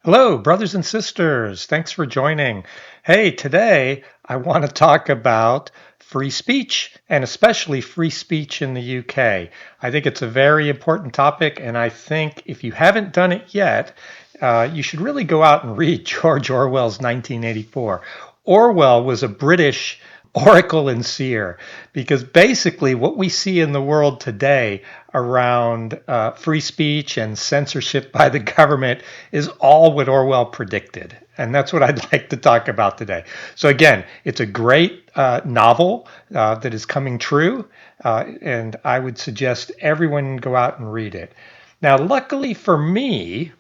Hello, brothers and sisters. Thanks for joining. Hey, today I want to talk about free speech and especially free speech in the UK. I think it's a very important topic, and I think if you haven't done it yet, you should really go out and read George Orwell's 1984. Orwell was a British oracle and seer because basically what we see in the world today around free speech and censorship by the government is all what Orwell predicted. And that's what I'd like to talk about today. So, again, it's a great novel that is coming true, and I would suggest everyone go out and read it. Now, luckily for me,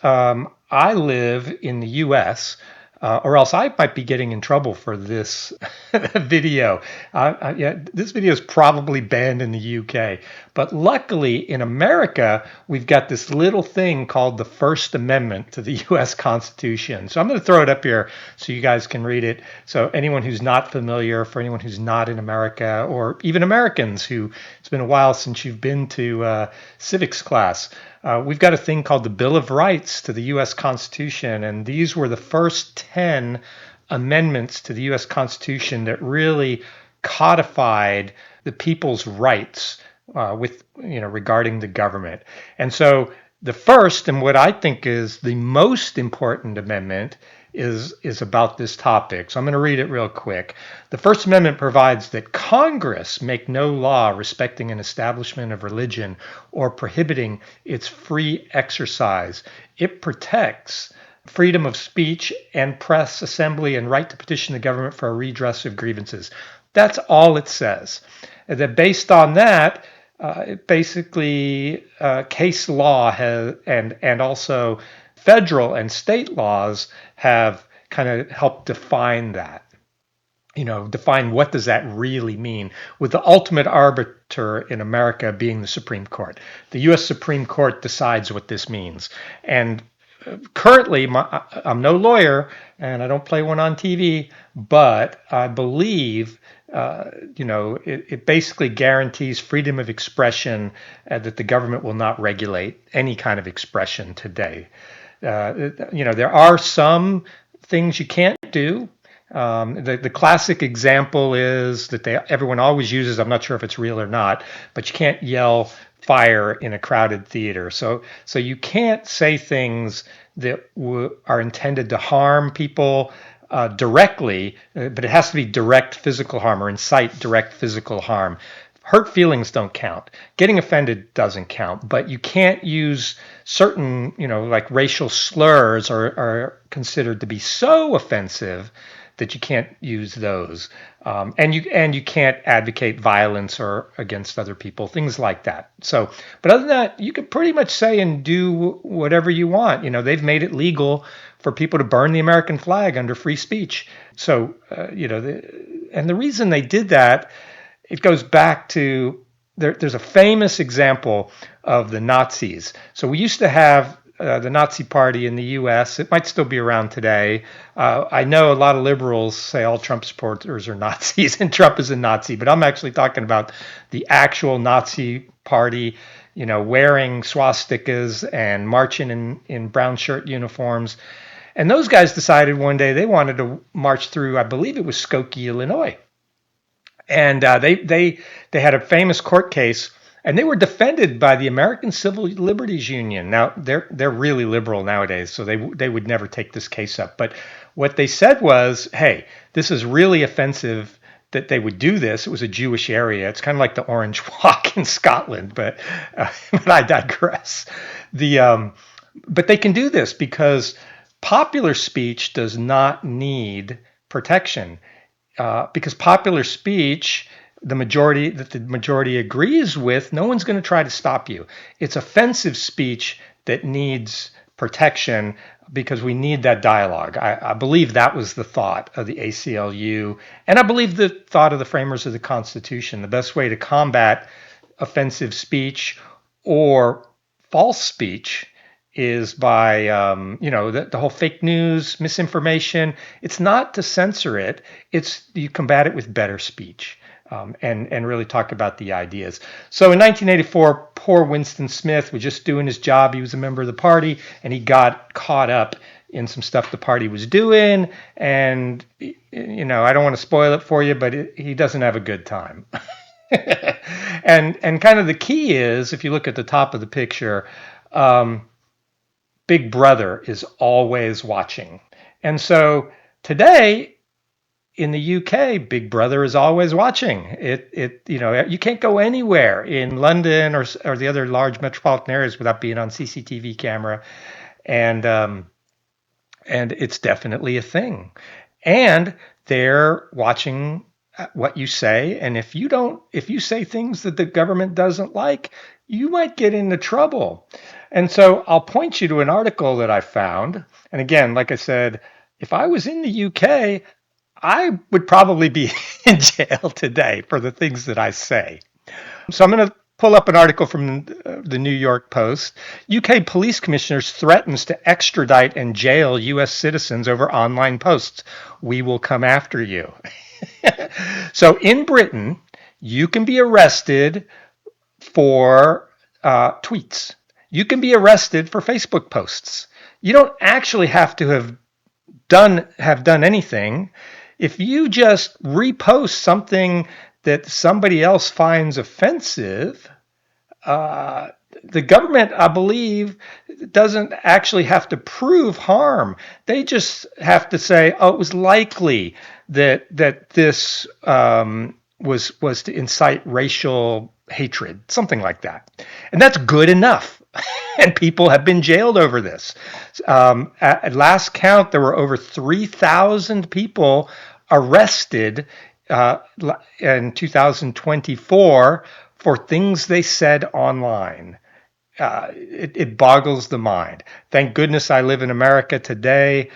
I live in the US, or else I might be getting in trouble for this video. Yeah, this video is probably banned in the UK. But luckily in America, we've got this little thing called the First Amendment to the US Constitution. So I'm going to throw it up here so you guys can read it. So anyone who's not familiar, for anyone who's not in America, or even Americans who it's been a while since you've been to civics class, we've got a thing called the Bill of Rights to the U.S. Constitution, and these were the first 10 amendments to the U.S. Constitution that really codified the people's rights regarding the government. And so the first, and what I think is the most important amendment, is about this topic. So I'm going to read it real quick. The First Amendment provides that Congress make no law respecting an establishment of religion or prohibiting its free exercise. It protects freedom of speech and press, assembly, and right to petition the government for a redress of grievances. That's all it says. And that based on that, basically case law has, and also federal and state laws have kind of helped define that. Define what does that really mean, with the ultimate arbiter in America being the Supreme Court. The U.S. Supreme Court decides what this means. And currently, I'm no lawyer and I don't play one on TV, but I believe it basically guarantees freedom of expression, that the government will not regulate any kind of expression today. There are some things you can't do. The classic example is that everyone always uses, I'm not sure if it's real or not, but you can't yell fire in a crowded theater. So you can't say things that are intended to harm people directly, but it has to be direct physical harm or incite direct physical harm. Hurt feelings don't count. Getting offended doesn't count, but you can't use certain, like racial slurs are considered to be so offensive that you can't use those. And you can't advocate violence or against other people, things like that. So, but other than that, you can pretty much say and do whatever you want. They've made it legal for people to burn the American flag under free speech. So, and the reason they did that, it goes back to there's a famous example of the Nazis. So we used to have the Nazi Party in the U.S. It might still be around today. I know a lot of liberals say all Trump supporters are Nazis and Trump is a Nazi, but I'm actually talking about the actual Nazi Party, wearing swastikas and marching in brown shirt uniforms. And those guys decided one day they wanted to march through, I believe it was Skokie, Illinois. And they had a famous court case, and they were defended by the American Civil Liberties Union. Now they're really liberal nowadays, so they would never take this case up. But what they said was, hey, this is really offensive that they would do this. It was a Jewish area. It's kind of like the Orange Walk in Scotland, but I digress. But they can do this because popular speech does not need protection. Because popular speech, the majority agrees with, no one's going to try to stop you. It's offensive speech that needs protection because we need that dialogue. I believe that was the thought of the ACLU, and I believe the thought of the framers of the Constitution. The best way to combat offensive speech or false speech is by, the whole fake news, misinformation. It's not to censor it. It's you combat it with better speech, and really talk about the ideas. So in 1984, poor Winston Smith was just doing his job. He was a member of the party, and he got caught up in some stuff the party was doing, and I don't want to spoil it for you, but he doesn't have a good time. And kind of the key is, if you look at the top of the picture, um, Big Brother is always watching. And so today in the UK, Big Brother is always watching. You can't go anywhere in London or the other large metropolitan areas without being on CCTV camera, and and it's definitely a thing. And they're watching what you say, and if you say things that the government doesn't like, you might get into trouble. And so I'll point you to an article that I found. And again, like I said, if I was in the UK, I would probably be in jail today for the things that I say. So I'm going to pull up an article from the New York Post. UK police commissioners threatens to extradite and jail US citizens over online posts. We will come after you. So in Britain, you can be arrested for tweets. You can be arrested for Facebook posts. You don't actually have to have done anything. If you just repost something that somebody else finds offensive, the government, I believe, doesn't actually have to prove harm. They just have to say, "Oh, it was likely that this was to incite racial hatred," something like that, and that's good enough. And people have been jailed over this. At last count, there were over 3,000 people arrested in 2024 for things they said online. It boggles the mind. Thank goodness I live in America today.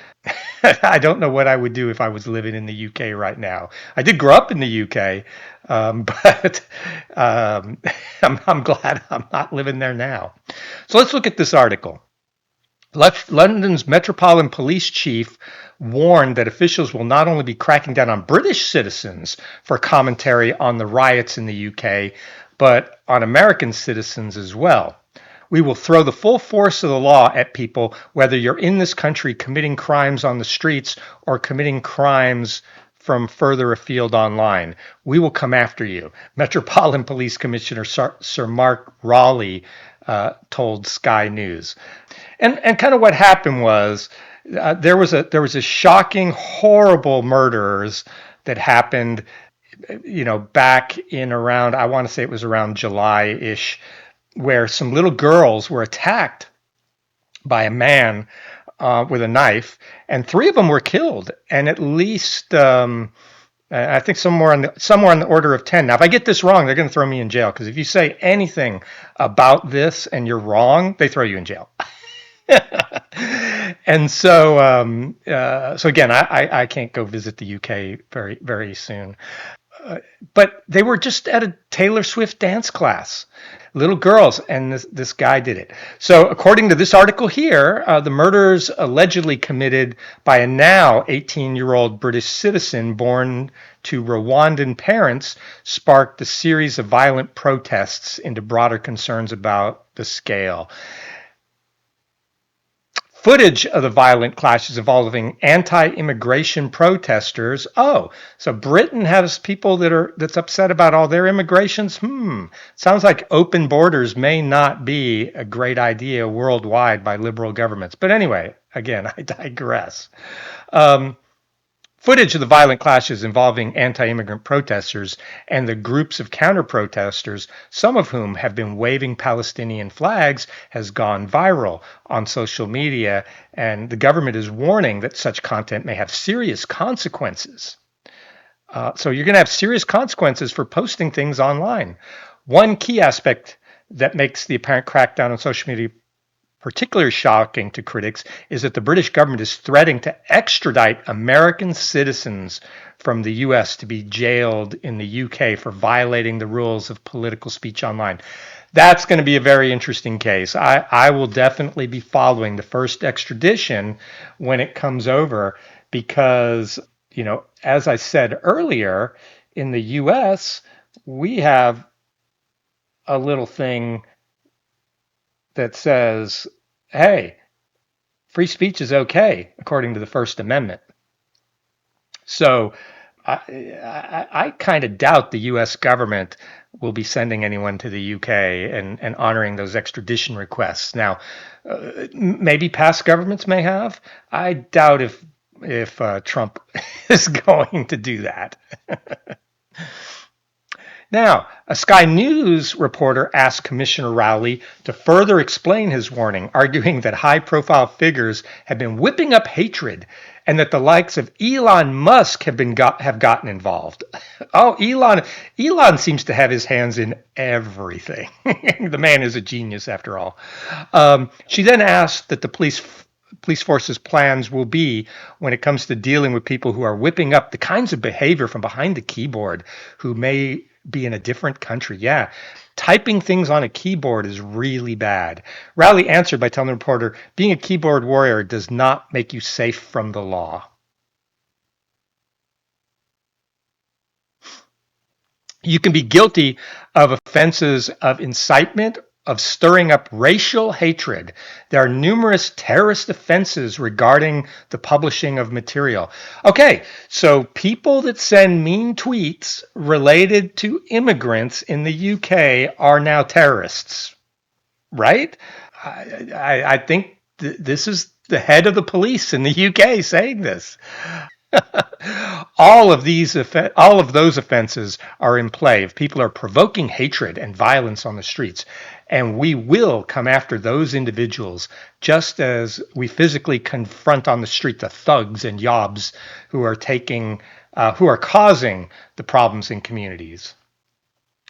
I don't know what I would do if I was living in the UK right now. I did grow up in the UK, but I'm glad I'm not living there now. So let's look at this article. London's Metropolitan Police Chief warned that officials will not only be cracking down on British citizens for commentary on the riots in the UK, but on American citizens as well. We will throw the full force of the law at people, whether you're in this country committing crimes on the streets or committing crimes from further afield online. We will come after you. Metropolitan Police Commissioner Sir Mark Raleigh told Sky News. And kind of what happened was there was a shocking, horrible murders that happened, back in around, I want to say it was around July-ish, where some little girls were attacked by a man with a knife, and three of them were killed, and at least I think somewhere on the order of 10. Now, if I get this wrong, they're going to throw me in jail, because if you say anything about this and you're wrong, they throw you in jail. And so again, I can't go visit the UK very, very soon. But they were just at a Taylor Swift dance class, little girls, and this guy did it. So according to this article here, the murders allegedly committed by a now 18-year-old British citizen born to Rwandan parents sparked a series of violent protests into broader concerns about the scale. Footage of the violent clashes involving anti-immigration protesters. Oh, so Britain has people that's upset about all their immigrations. Sounds like open borders may not be a great idea worldwide by liberal governments. But anyway, again, I digress. Footage of the violent clashes involving anti-immigrant protesters and the groups of counter-protesters, some of whom have been waving Palestinian flags, has gone viral on social media, and the government is warning that such content may have serious consequences. So you're going to have serious consequences for posting things online. One key aspect that makes the apparent crackdown on social media particularly shocking to critics is that the British government is threatening to extradite American citizens from the US to be jailed in the UK for violating the rules of political speech online. That's going to be a very interesting case. I will definitely be following the first extradition when it comes over because, as I said earlier, in the US, we have a little thing that says, hey, free speech is okay according to the First Amendment. So I kind of doubt the U.S. government will be sending anyone to the UK and honoring those extradition requests. Now, maybe past governments may have. I doubt if Trump is going to do that. Now, a Sky News reporter asked Commissioner Rowley to further explain his warning, arguing that high profile figures have been whipping up hatred and that the likes of Elon Musk have gotten involved. Oh, Elon seems to have his hands in everything. The man is a genius after all. She then asked that the police force's plans will be when it comes to dealing with people who are whipping up the kinds of behavior from behind the keyboard, who may be in a different country. Yeah, typing things on a keyboard is really bad. Rowley answered by telling the reporter, being a keyboard warrior does not make you safe from the law. You can be guilty of offenses of incitement, of stirring up racial hatred. There are numerous terrorist offenses regarding the publishing of material. Okay, so people that send mean tweets related to immigrants in the UK are now terrorists, right? I think this is the head of the police in the UK saying this. All of those offenses are in play if people are provoking hatred and violence on the streets, and we will come after those individuals just as we physically confront on the street the thugs and yobs who are causing the problems in communities.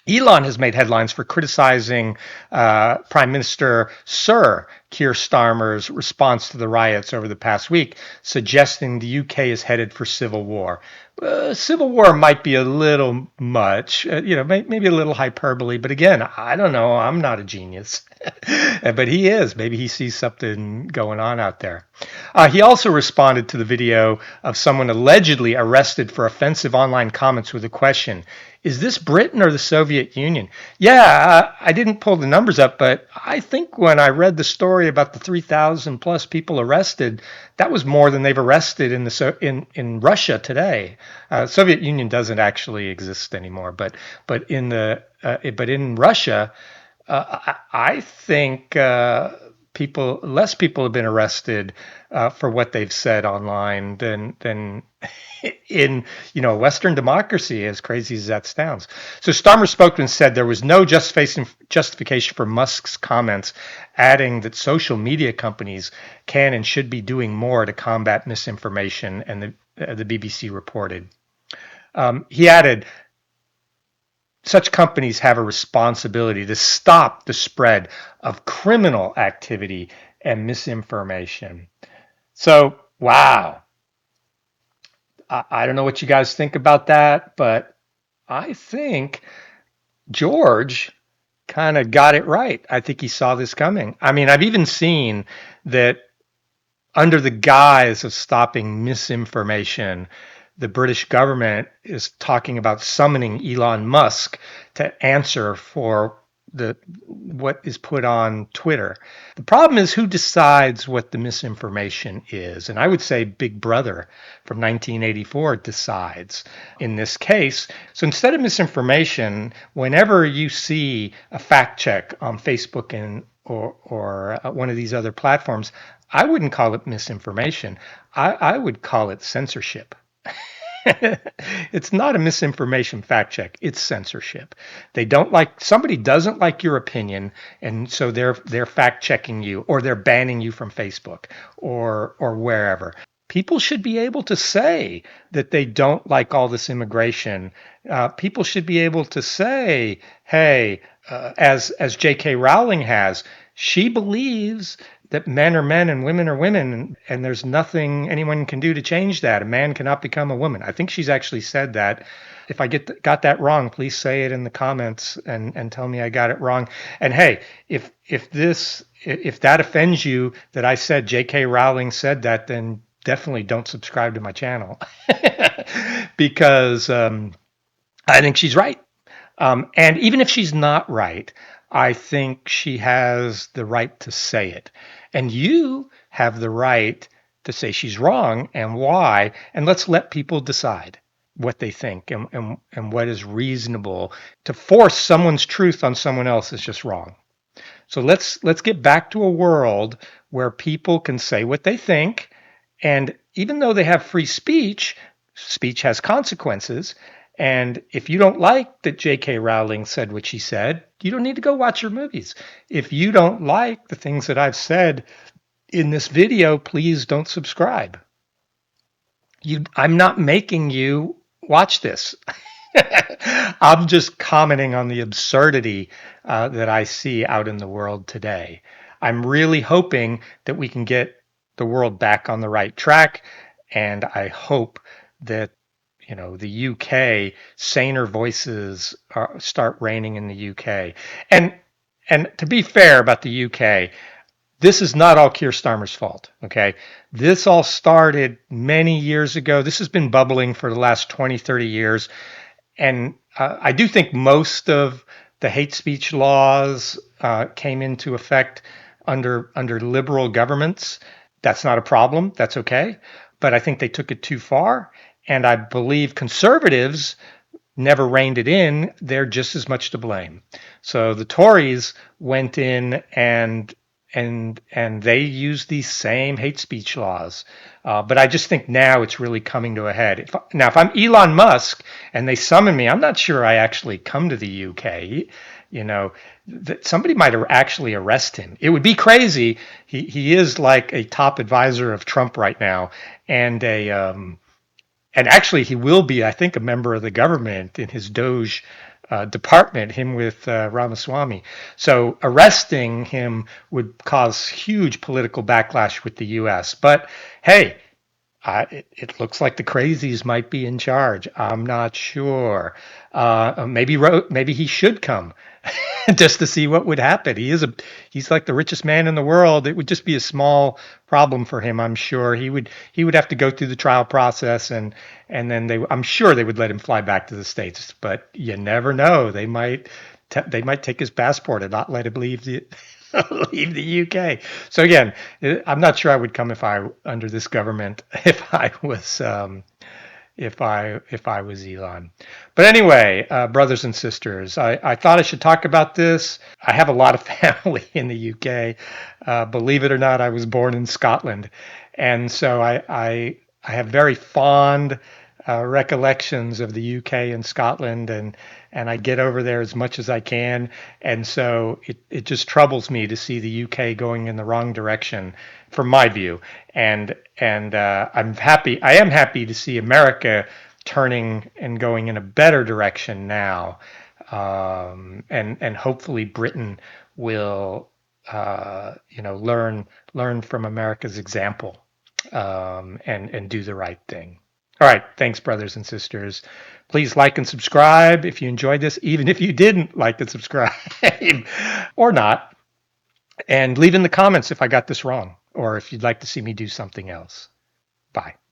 Elon has made headlines for criticizing Prime Minister Sir Keir Starmer's response to the riots over the past week, suggesting the UK is headed for civil war. Civil war might be a little much, maybe a little hyperbole, but again, I don't know. I'm not a genius, but he is. Maybe he sees something going on out there. He also responded to the video of someone allegedly arrested for offensive online comments with a question: is this Britain or the Soviet Union? Yeah, I didn't pull the numbers up, but I think when I read the story about the 3,000 plus people arrested, that was more than they've arrested in Russia today. Soviet Union doesn't actually exist anymore, but in Russia, I think less people have been arrested for what they've said online than in Western democracy, as crazy as that sounds. So Starmer's spokesman said there was no justification for Musk's comments, adding that social media companies can and should be doing more to combat misinformation, and the BBC reported. He added, such companies have a responsibility to stop the spread of criminal activity and misinformation. So, wow. I don't know what you guys think about that, but I think George kind of got it right. I think he saw this coming. I mean, I've even seen that under the guise of stopping misinformation, the British government is talking about summoning Elon Musk to answer for what is put on Twitter. The problem is who decides what the misinformation is. And I would say Big Brother from 1984 decides in this case. So instead of misinformation, whenever you see a fact check on Facebook or one of these other platforms, I wouldn't call it misinformation. I would call it censorship. It's not a misinformation fact check. It's censorship. Somebody doesn't like your opinion, and so they're fact checking you, or they're banning you from Facebook or wherever. People should be able to say that they don't like all this immigration. People should be able to say, hey, as J.K. Rowling has, she believes that men are men and women are women, and there's nothing anyone can do to change that. A man cannot become a woman. I think she's actually said that. If I got that wrong, please say it in the comments and tell me I got it wrong. And hey, if that offends you that I said J.K. Rowling said that, then definitely don't subscribe to my channel because I think she's right. And even if she's not right, I think she has the right to say it. And you have the right to say she's wrong and why, and let's let people decide what they think and what is reasonable. To force someone's truth on someone else is just wrong. So let's get back to a world where people can say what they think, and even though they have free speech, speech has consequences. And if you don't like that J.K. Rowling said what she said, you don't need to go watch her movies. If you don't like the things that I've said in this video, please don't subscribe. I'm not making you watch this. I'm just commenting on the absurdity that I see out in the world today. I'm really hoping that we can get the world back on the right track, and I hope that the UK saner voices start reigning in the UK. And to be fair about the UK, this is not all Keir Starmer's fault. Okay. This all started many years ago. This has been bubbling for the last 20, 30 years. And I do think most of the hate speech laws came into effect under liberal governments. That's not a problem. That's okay. But I think they took it too far. And I believe conservatives never reined it in. They're just as much to blame. So the Tories went in and they use these same hate speech laws. But I just think now it's really coming to a head. If I'm Elon Musk and they summon me, I'm not sure I actually come to the UK. Somebody might actually arrest him. It would be crazy. He is like a top advisor of Trump right now, and and actually he will be, I think, a member of the government in his Doge department, him with Ramaswamy. So arresting him would cause huge political backlash with the U.S. But hey, it looks like the crazies might be in charge. I'm not sure. Maybe he should come just to see what would happen. He's like the richest man in the world. It would just be a small problem for him. I'm sure he would have to go through the trial process, and then I'm sure they would let him fly back to the States. But you never know. They might take his passport and not let him leave the leave the UK. So again, I'm not sure I would come if I under this government if I was Elon. But anyway, brothers and sisters, I thought I should talk about this. I have a lot of family in the UK. Believe it or not, I was born in Scotland, and so I have very fond recollections of the UK and Scotland, and I get over there as much as I can. And so it just troubles me to see the UK going in the wrong direction, from my view. And I am happy to see America turning and going in a better direction now. And hopefully Britain will learn from America's example, and do the right thing. All right. Thanks, brothers and sisters. Please like and subscribe if you enjoyed this, even if you didn't like and subscribe or not. And leave in the comments if I got this wrong or if you'd like to see me do something else. Bye.